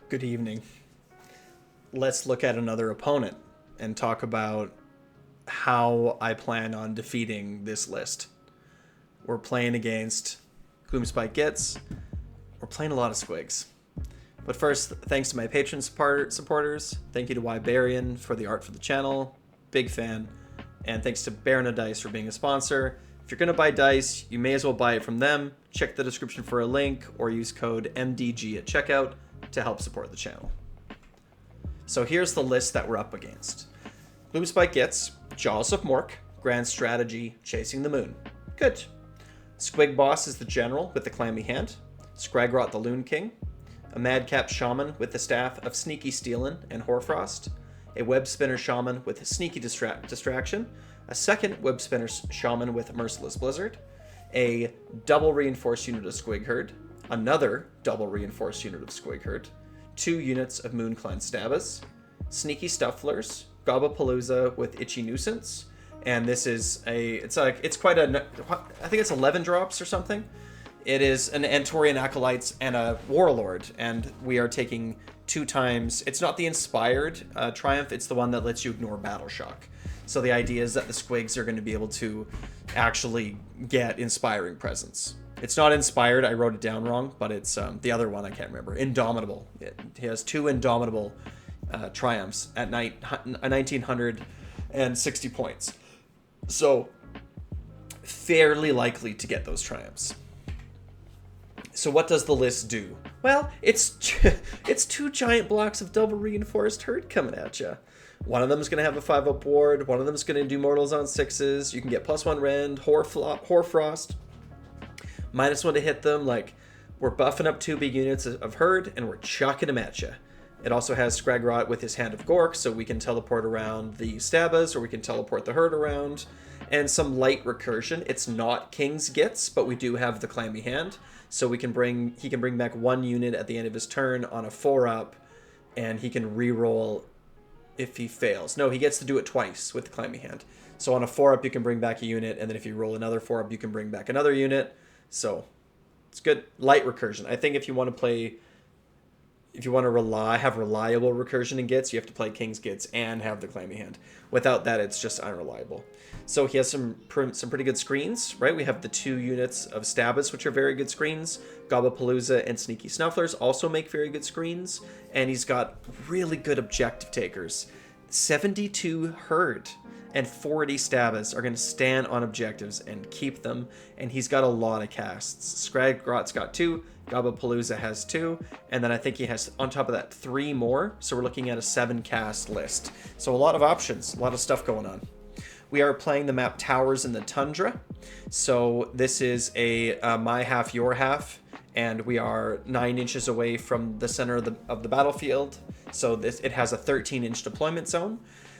Good evening. Let's look at another opponent and talk about how I plan on defeating this list. We're playing against Gloomspike Gitz. We're playing a lot of squigs. But first, thanks to my patron supporters. Thank you to Wybarian for the art for the channel. Big fan. And thanks to Baron of Dice for being a sponsor. If you're going to buy dice, you may as well buy it from them. Check the description for a link or use code MDG at checkout to help support the channel. So here's the list that we're up against. Gloomspike Gitz, Jaws of Mork, Grand Strategy, Chasing the Moon. Good. Squig Boss is the general with the clammy hand. Scragrot the Loon King. A Madcap Shaman with the staff of Sneaky Stealin' and Hoarfrost. A Web Spinner Shaman with Sneaky Distraction. A second Web Spinner Shaman with Merciless Blizzard. A double reinforced unit of Squig Herd. Another double reinforced unit of Squig Herd. 2 units of Moon Clan Stabbas. Sneaky Stufflers. Gobapalooza with Itchy Nuisance. And this is it's quite a, I think it's 11 drops or something. It is an Antorian Acolytes and a Warlord, and we are taking 2 times. It's not the Inspired Triumph, it's the one that lets you ignore Battle Shock. So the idea is that the Squigs are going to be able to actually get Inspiring Presence. It's not Inspired, I wrote it down wrong, but it's the other one I can't remember. Indomitable. He has 2 Indomitable Triumphs at 1960 points. So fairly likely to get those Triumphs. So what does the list do? Well, it's 2 giant blocks of double reinforced herd coming at you. One of them is going to have a 5-up ward. One of them is going to do mortals on 6s. You can get +1 rend, Hoarfrost, -1 to hit them. Like, we're buffing up 2 big units of herd, and we're chucking them at you. It also has Scragrot with his Hand of Gork, so we can teleport around the Stabbas, or we can teleport the herd around. And some light recursion. It's not King's Gitz, but we do have the Clammy Hand. So he can bring back 1 unit at the end of his turn on a 4-up, and he can reroll if he fails. No, he gets to do it twice with the Clammy Hand. So on a 4-up, you can bring back a unit, and then if you roll another 4-up, you can bring back another unit. So it's good. Light recursion. I think if you want to play... If you want to have reliable recursion in Gitz, you have to play King's Gitz and have the Clammy Hand. Without that, it's just unreliable. So he has some pretty good screens, right? We have the 2 units of Stabbas, which are very good screens. Gobapalooza and Sneaky Snufflers also make very good screens. And he's got really good objective takers. 72 herd and 40 Stabbas are going to stand on objectives and keep them. And he's got a lot of casts. Scragrot's got 2. Gobapalooza has 2, and then I think he has, on top of that, 3 more, so we're looking at a 7-cast list. So a lot of options, a lot of stuff going on. We are playing the map Towers in the Tundra, so this is a my half, your half, and we are 9 inches away from the center of the battlefield, so it has a 13-inch deployment zone.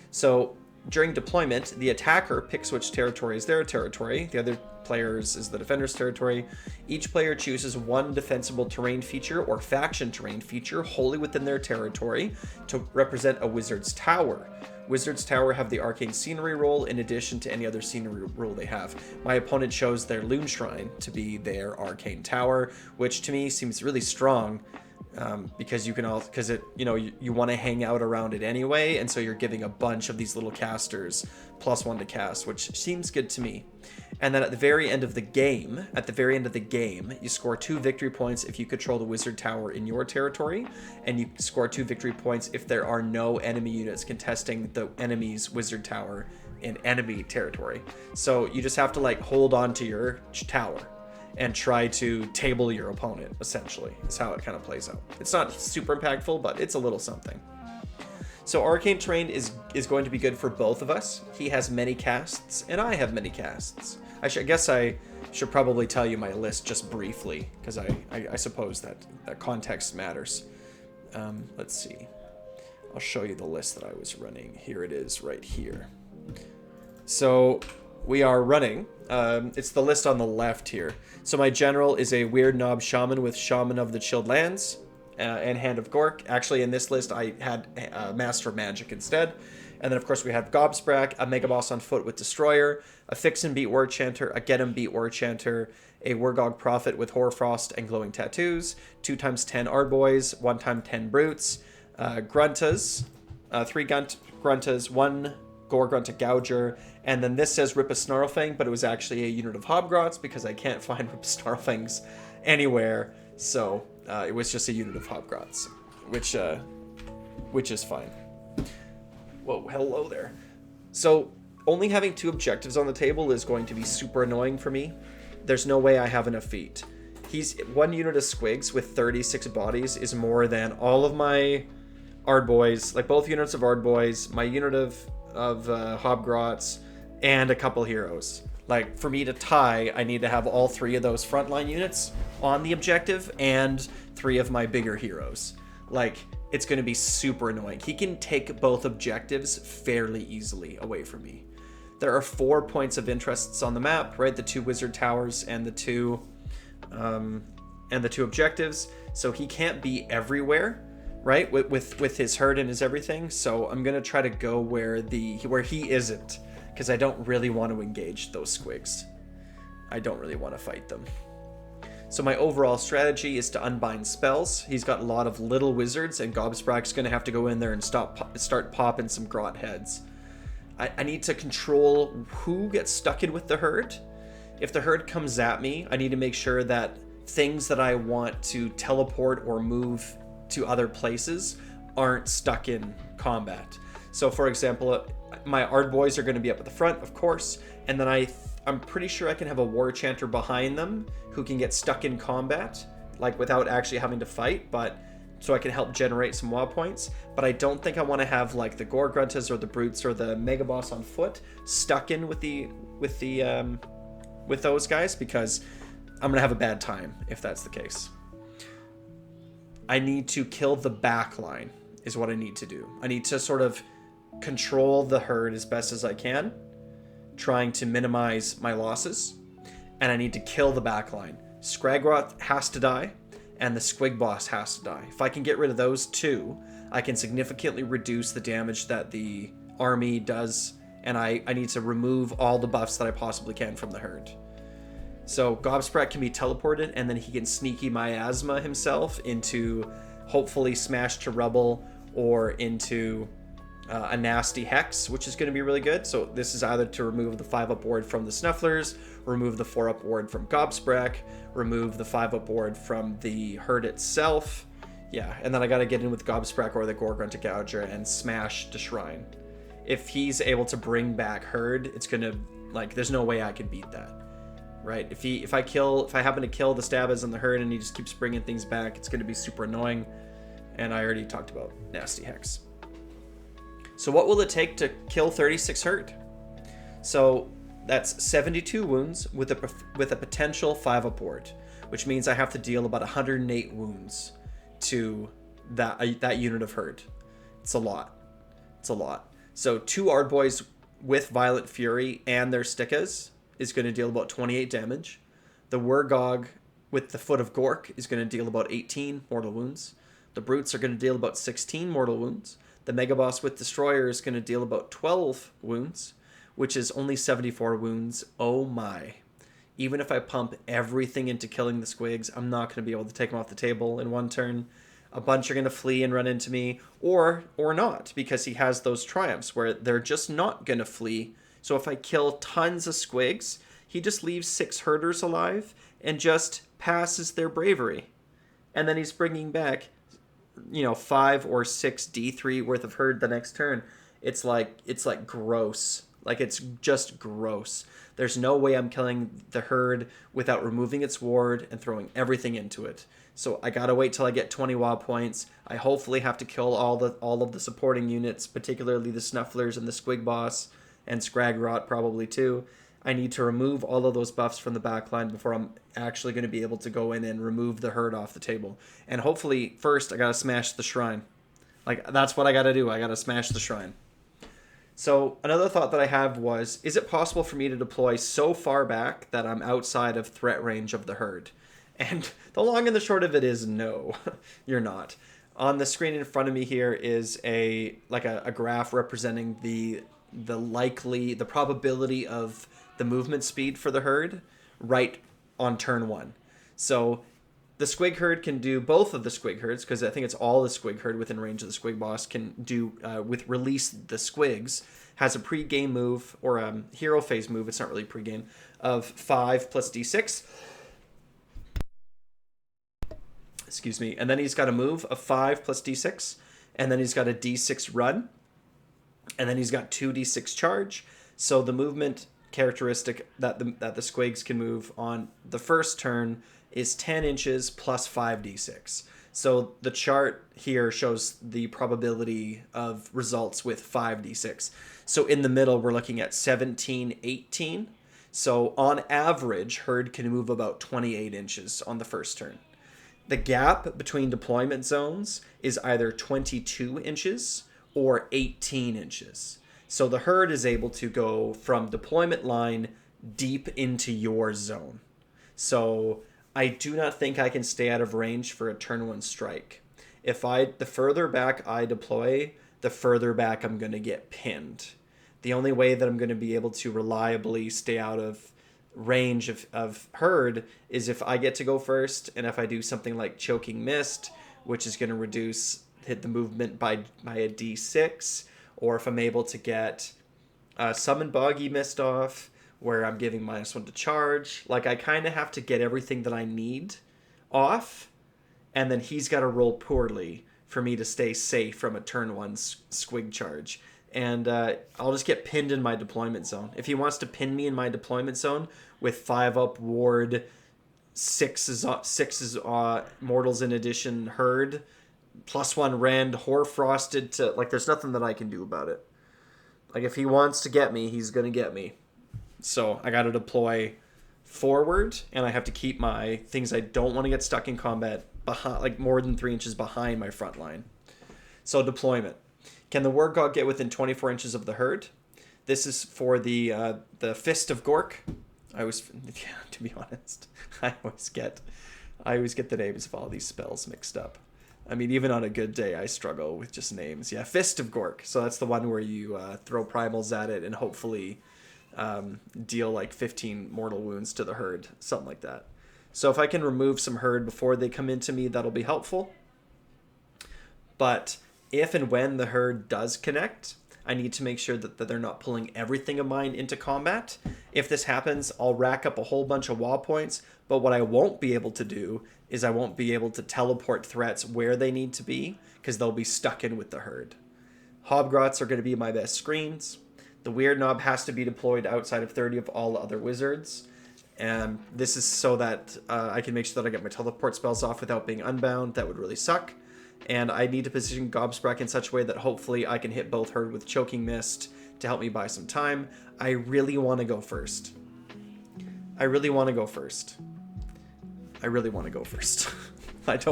So during deployment, the attacker picks which territory is their territory. The other players is the defender's territory. Each player chooses 1 defensible terrain feature or faction terrain feature wholly within their territory to represent a wizard's tower. Wizard's tower have the arcane scenery role in addition to any other scenery role they have. My opponent chose their Loon Shrine to be their arcane tower, which to me seems really strong. Because you want to hang out around it anyway, and so you're giving a bunch of these little casters +1 to cast, which seems good to me. And then at the very end of the game, you score 2 victory points if you control the wizard tower in your territory, and you score 2 victory points if there are no enemy units contesting the enemy's wizard tower in enemy territory. So you just have to hold on to your tower and try to table your opponent, essentially, is how it kind of plays out. It's not super impactful, but it's a little something. So Arcane Terrain is going to be good for both of us. He has many casts, and I have many casts. I guess I should probably tell you my list just briefly, because I suppose that context matters. Let's see. I'll show you the list that I was running. Here it is right here. So we are running... it's the list on the left here. So my general is a Weird Knob Shaman with Shaman of the Chilled Lands and Hand of Gork. Actually, in this list, I had Master of Magic instead. And then, of course, we have Gobsprak, a Mega Boss on foot with Destroyer, a Fix and Beat War Chanter, a Get 'em Beat War Chanter, a Wargog Prophet with Hoarfrost and Glowing Tattoos, 2 times 10 Ardboys, 1 time 10 Brutes, Gruntas, 3 Gruntas, 1 Gore-Grunta Gouger, and then this says Rip a Snarlfang, but it was actually a unit of Hobgrots because I can't find Rip a Snarlfangs anywhere, so it was just a unit of Hobgrots, which is fine. Whoa, hello there. So only having 2 objectives on the table is going to be super annoying for me. There's no way I have enough feet. He's 1 unit of Squigs with 36 bodies is more than all of my Ardboys, like both units of Ardboys, my unit of Hobgrots, and a couple heroes. Like, for me to tie, I need to have all 3 of those frontline units on the objective and 3 of my bigger heroes. Like, it's going to be super annoying. He can take both objectives fairly easily away from me. There are 4 points of interests on the map, right? The 2 wizard towers and the 2 objectives. So he can't be everywhere, right? With his herd and his everything. So I'm gonna try to go where he isn't, because I don't really want to engage those squigs. I don't really want to fight them. So my overall strategy is to unbind spells. He's got a lot of little wizards, and Gobsprak's gonna have to go in there and start popping some grot heads. I need to control who gets stuck in with the herd. If the herd comes at me, I need to make sure that things that I want to teleport or move to other places aren't stuck in combat. So for example, my Ardboys are going to be up at the front, of course, and then I'm pretty sure I can have a War Chanter behind them who can get stuck in combat, like without actually having to fight, but so I can help generate some WoW points. But I don't think I want to have like the Gore-Gruntas or the Brutes or the Mega Boss on foot stuck in with those guys, because I'm gonna have a bad time if that's the case. I need to kill the back line is what I need to do. I need to sort of control the herd as best as I can, trying to minimize my losses, and I need to kill the back line. Scragroth has to die, and the Squig Boss has to die. If I can get rid of those 2, I can significantly reduce the damage that the army does, and I need to remove all the buffs that I possibly can from the herd. So Gobsprak can be teleported, and then he can sneaky miasma himself into hopefully Smash to Rubble or into a nasty Hex, which is going to be really good. So this is either to remove the 5-up ward from the Snufflers, remove the 4-up ward from Gobsprak, remove the 5-up ward from the herd itself. Yeah, and then I got to get in with Gobsprak or the Gore-Grunta Gouger and smash the Shrine. If he's able to bring back herd, it's going to, like, there's no way I can beat that. Right? If I happen to kill the Stabas and the herd and he just keeps bringing things back, it's going to be super annoying. And I already talked about nasty Hex. So what will it take to kill 36 herd? So that's 72 wounds with a potential 5-up ward, which means I have to deal about 108 wounds to that unit of herd. It's a lot. It's a lot. So 2 Ardboys with Violent Fury and their Stickas is going to deal about 28 damage. The Wargog with the Foot of Gork is going to deal about 18 mortal wounds. The Brutes are going to deal about 16 mortal wounds. The Megaboss with Destroyer is going to deal about 12 wounds, which is only 74 wounds. Oh my. Even if I pump everything into killing the Squigs, I'm not going to be able to take them off the table in one turn. A bunch are going to flee and run into me, or not, because he has those triumphs where they're just not going to flee. So if I kill tons of Squigs, he just leaves 6 herders alive and just passes their bravery. And then he's bringing back, 5 or 6 D3 worth of herd the next turn. It's like gross. Like, it's just gross. There's no way I'm killing the herd without removing its ward and throwing everything into it. So I gotta wait till I get 20 WoW points. I hopefully have to kill all of the supporting units, particularly the Snufflers and the Squig Boss, and Scragrot probably too. I need to remove all of those buffs from the backline before I'm actually going to be able to go in and remove the herd off the table. And hopefully, first, I gotta smash the Shrine. Like, that's what I gotta do. I gotta smash the Shrine. So, another thought that I have was, is it possible for me to deploy so far back that I'm outside of threat range of the herd? And the long and the short of it is no, you're not. On the screen in front of me here is a graph representing the probability of the movement speed for the herd right on turn 1. So the Squig Herd can do both of the Squig Herds, because I think it's all the Squig Herd within range of the Squig Boss can do with release the Squigs. Has a pre-game move, or a hero phase move, it's not really pre-game, of 5 plus d6. Excuse me. And then he's got a move of 5 plus d6. And then he's got a d6 run. And then he's got 2d6 charge. So the movement characteristic that the Squigs can move on the first turn is 10 inches plus 5d6. So the chart here shows the probability of results with 5d6. So in the middle, we're looking at 17, 18. So on average, Herd can move about 28 inches on the first turn. The gap between deployment zones is either 22 inches or 18 inches. So the Herd is able to go from deployment line deep into your zone. So I do not think I can stay out of range for a turn 1 strike. The further back I deploy, the further back I'm going to get pinned. The only way that I'm going to be able to reliably stay out of range of Herd is if I get to go first, and if I do something like Choking Mist, which is going to hit the movement by a d6, or if I'm able to get Summon Boggy Mist off, where I'm giving -1 to charge. Like, I kind of have to get everything that I need off, and then he's got to roll poorly for me to stay safe from a turn 1 Squig charge. And I'll just get pinned in my deployment zone. If he wants to pin me in my deployment zone with 5 up ward, 6 Mortals in Addition Herd, +1 Rend, Hoarfrosted to... Like, there's nothing that I can do about it. Like, if he wants to get me, he's going to get me. So I got to deploy forward, and I have to keep my things I don't want to get stuck in combat behind, like more than 3 inches behind my front line. So deployment. Can the Wargog get within 24 inches of the Herd? This is for the Fist of Gork. To be honest, I always get the names of all these spells mixed up. I mean, even on a good day, I struggle with just names. Yeah, Fist of Gork. So that's the one where you throw primals at it and hopefully deal like 15 mortal wounds to the Herd, something like that. So if I can remove some Herd before they come into me, that'll be helpful. But if and when the Herd does connect, I need to make sure that they're not pulling everything of mine into combat. If this happens, I'll rack up a whole bunch of wall points, but what I won't be able to do is I won't be able to teleport threats where they need to be, because they'll be stuck in with the Herd. Hobgrots are going to be my best screens. The Weird Knob has to be deployed outside of 30 of all other wizards. And this is so that I can make sure that I get my teleport spells off without being unbound. That would really suck. And I need to position Gobsprak in such a way that hopefully I can hit both Herd with Choking Mist to help me buy some time. I really want to go first. I don't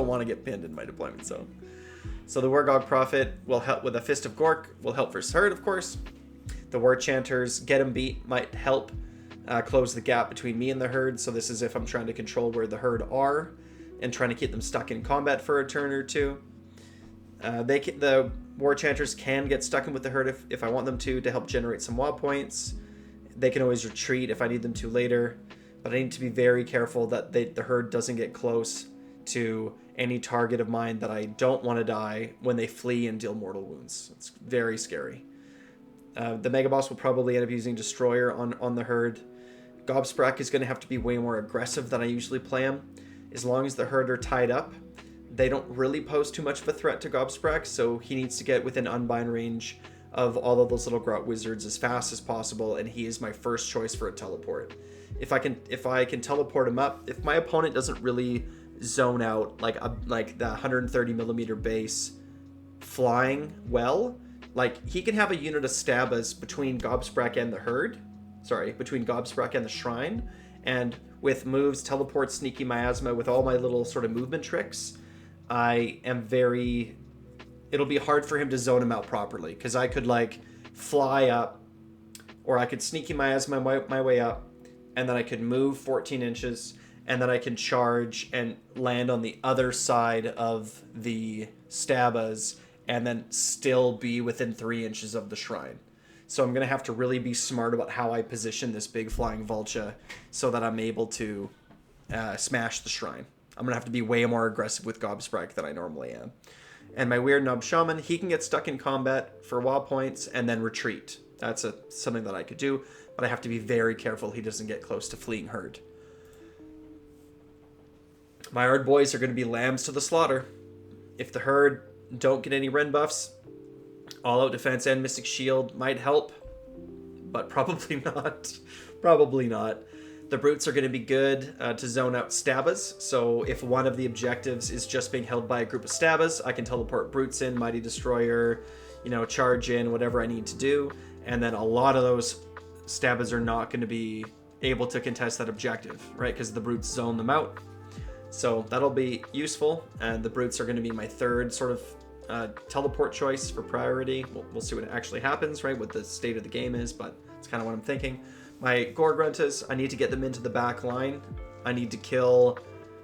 want to get pinned in my deployment zone. So the Wargog Prophet will help with a Fist of Gork, will help versus Herd, of course. The War Chanters, Get 'em Beat, might help close the gap between me and the Herd. So this is if I'm trying to control where the Herd are and trying to keep them stuck in combat for a turn or two. The War Chanters can get stuck in with the Herd if I want them to help generate some wall points. They can always retreat if I need them to later, but I need to be very careful that the Herd doesn't get close to any target of mine that I don't want to die when they flee and deal mortal wounds. It's very scary. The Mega Boss will probably end up using Destroyer on the Herd. Gobsprak is going to have to be way more aggressive than I usually play him. As long as the Herd are tied up, they don't really pose too much of a threat to Gobsprak, so he needs to get within unbind range of all of those little Grot wizards as fast as possible, and he is my first choice for a teleport. If I can teleport him up, if my opponent doesn't really zone out like the 130 millimeter base flying well, like he can have a unit of Stabas between Gobsprak and the Herd, between Gobsprak and the Shrine, and with moves, teleport, sneaky miasma, with all my little sort of movement tricks, it'll be hard for him to zone him out properly, because I could like fly up, or I could sneaky miasma my way up, and then I could move 14 inches, and then I can charge and land on the other side of the Stabas, and then still be within 3 inches of the Shrine. So I'm going to have to really be smart about how I position this big flying Vulture so that I'm able to smash the shrine. I'm going to have to be way more aggressive with Gobsprak than I normally am. And my Weird Nub Shaman, he can get stuck in combat for a while points and then retreat. That's something that I could do, but I have to be very careful he doesn't get close to Fleeing Herd. My Ard boys are going to be lambs to the slaughter. If the Herd don't get any Ren buffs, All Out Defense and Mystic Shield might help, but probably not. Probably not. The Brutes are going to be good to zone out Stabas, so if one of the objectives is just being held by a group of Stabas, I can teleport Brutes in, Mighty Destroyer, charge in, whatever I need to do, and then a lot of those Stabas are not going to be able to contest that objective, right, because the Brutes zone them out. So that'll be useful, and the Brutes are going to be my third sort of teleport choice for priority. We'll see what actually happens, right, what the state of the game is, but it's kind of what I'm thinking. My Gorgruntas, I need to get them into the back line. They need to kill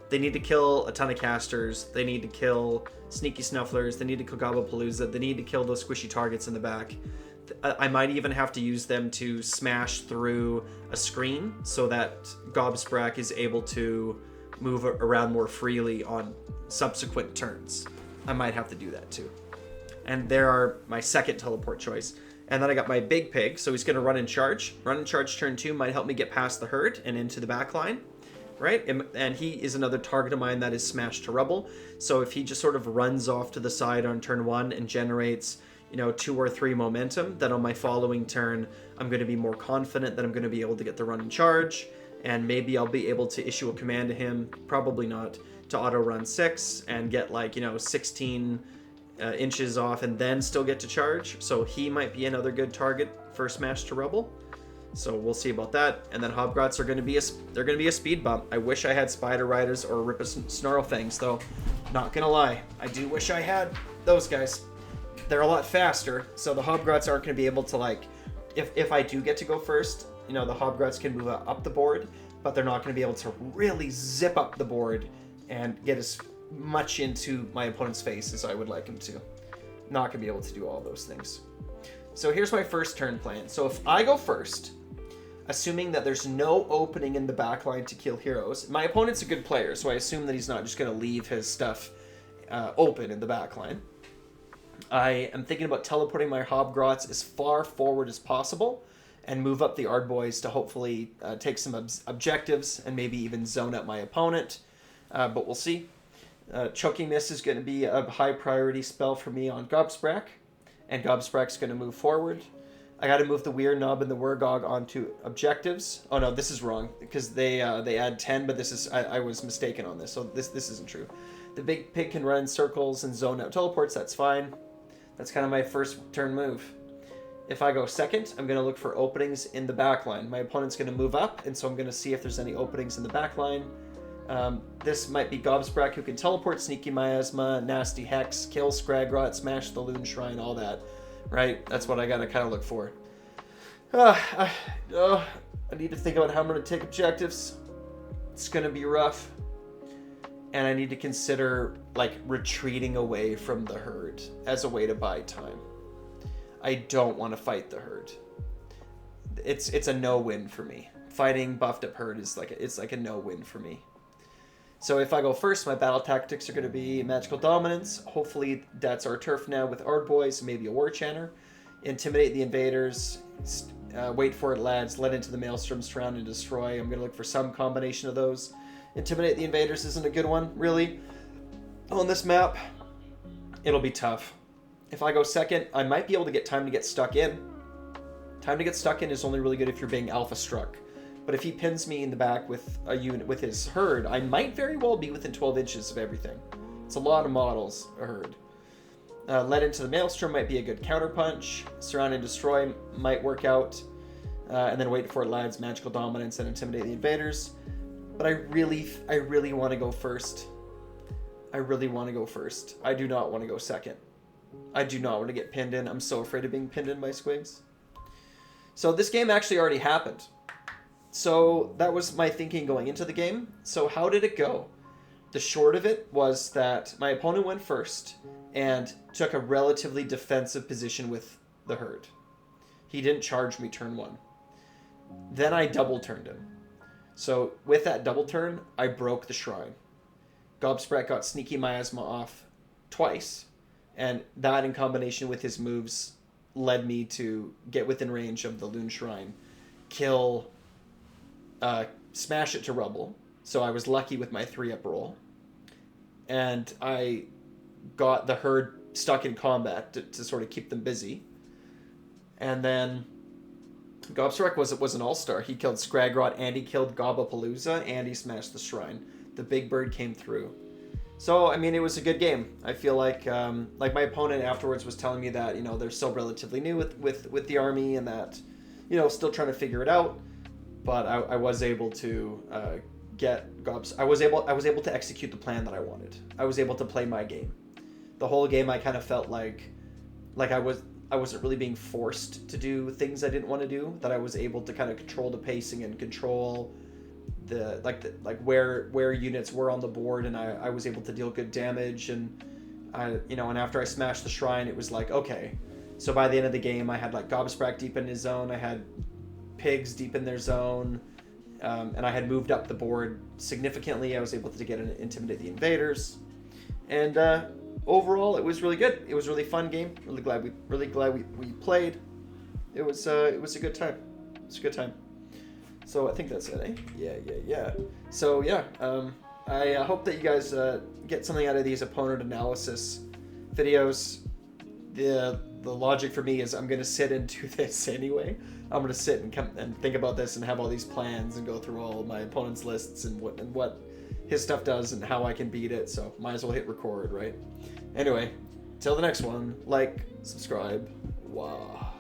a ton of casters. They need to kill Sneaky Snufflers. They need to kill Gobblepalooza. They need to kill those squishy targets in the back. I might even have to use them to smash through a screen so that Gobsprak is able to move around more freely on subsequent turns. I might have to do that too. And there are my second teleport choice. And then I got my Big Pig, so he's going to run in charge. Run in charge turn 2 might help me get past the Herd and into the back line, right? And he is another target of mine that is smashed to rubble. So if he just sort of runs off to the side on turn 1 and generates, 2 or 3 momentum, then on my following turn, I'm going to be more confident that I'm going to be able to get the run in charge. And maybe I'll be able to issue a command to him, probably not, to auto run 6 and get 16 inches off and then still get to charge. So he might be another good target for smash to rubble. So we'll see about that. And then Hobgrots are going to be a speed bump. I wish I had Spider Riders or Rippus Snarlfangs though. Not gonna lie, I do wish I had those guys. They're a lot faster, so the Hobgrots aren't going to be able to if I do get to go first, the Hobgrots can move up the board, but they're not going to be able to really zip up the board and get as much into my opponent's face as I would like him to. Not going to be able to do all those things. So here's my first turn plan. So if I go first, assuming that there's no opening in the backline to kill heroes, my opponent's a good player, so I assume that he's not just going to leave his stuff open in the backline. I am thinking about teleporting my Hobgrots as far forward as possible and move up the Ardboys to hopefully take some objectives and maybe even zone out my opponent. But we'll see. Choking Miss is going to be a high priority spell for me on Gobsprak, and Gobsprak's going to move forward. I got to move the Weird Knob and the Wurgog onto objectives. Oh no, this is wrong because they add 10, but this is I was mistaken on this, so this isn't true. The Big Pig can run in circles and zone out teleports. That's fine. That's kind of my first turn move. If I go second, I'm going to look for openings in the back line. My opponent's going to move up, and so I'm going to see if there's any openings in the back line. This might be Gobsprak, who can teleport, Sneaky Miasma, Nasty Hex, kill Scragrot, smash the Loon Shrine, all that. Right? That's what I got to kind of look for. I need to think about how I'm going to take objectives. It's going to be rough. And I need to consider, retreating away from the Herd as a way to buy time. I don't want to fight the Herd. It's a no-win for me. Fighting buffed up Herd is it's a no-win for me. So if I go first, my battle tactics are going to be Magical Dominance. Hopefully that's our turf now with Ardboys, maybe a War Chanter. Intimidate the invaders. Wait for it, lads. Let into the Maelstrom, surround and destroy. I'm going to look for some combination of those. Intimidate the invaders isn't a good one, really. On this map, it'll be tough. If I go second, I might be able to get Time to Get Stuck In. Time to Get Stuck In is only really good if you're being alpha struck. But if he pins me in the back with a unit with his Herd, I might very well be within 12 inches of everything. It's a lot of models, a Herd. Let into the Maelstrom might be a good counterpunch. Surround and Destroy might work out. And then wait for it, lads, Magical Dominance, and Intimidate the invaders. But I really want to go first. I really want to go first. I do not want to go second. I do not want to get pinned in. I'm so afraid of being pinned in by Squigs. So this game actually already happened. So that was my thinking going into the game. So how did it go? The short of it was that my opponent went first and took a relatively defensive position with the Herd. He didn't charge me turn 1. Then I double turned him. So with that double turn, I broke the shrine. Gobsprat got Sneaky Miasma off twice, and that in combination with his moves led me to get within range of the Loon Shrine, kill, smash it to rubble. So I was lucky with my 3-up roll. And I got the herd stuck in combat to sort of keep them busy. And then Gobsprat was an all-star. He killed Scragrot and he killed Gobapalooza and he smashed the shrine. The big bird came through. So, I mean, it was a good game. I feel like my opponent afterwards was telling me that, they're still relatively new with the army and that, still trying to figure it out. But I was able to get Gobs. I was able to execute the plan that I wanted. I was able to play my game. The whole game I kind of felt like I wasn't really being forced to do things I didn't want to do. That I was able to kind of control the pacing and control where units were on the board, and I was able to deal good damage, and and after I smashed the shrine, it was like, okay. So by the end of the game, I had like Gobsprat deep in his zone, I had pigs deep in their zone, and I had moved up the board significantly. I was able to get and intimidate the invaders, and overall, it was really good. It was a really fun game. Really glad we played. It was a good time. It's a good time. So I think that's it, eh? Yeah. So yeah, I hope that you guys get something out of these opponent analysis videos. The logic for me is I'm gonna sit and do this anyway. I'm gonna sit and think about this and have all these plans and go through all my opponent's lists and what his stuff does and how I can beat it. So might as well hit record, right? Anyway, till the next one. Like, subscribe. Wow.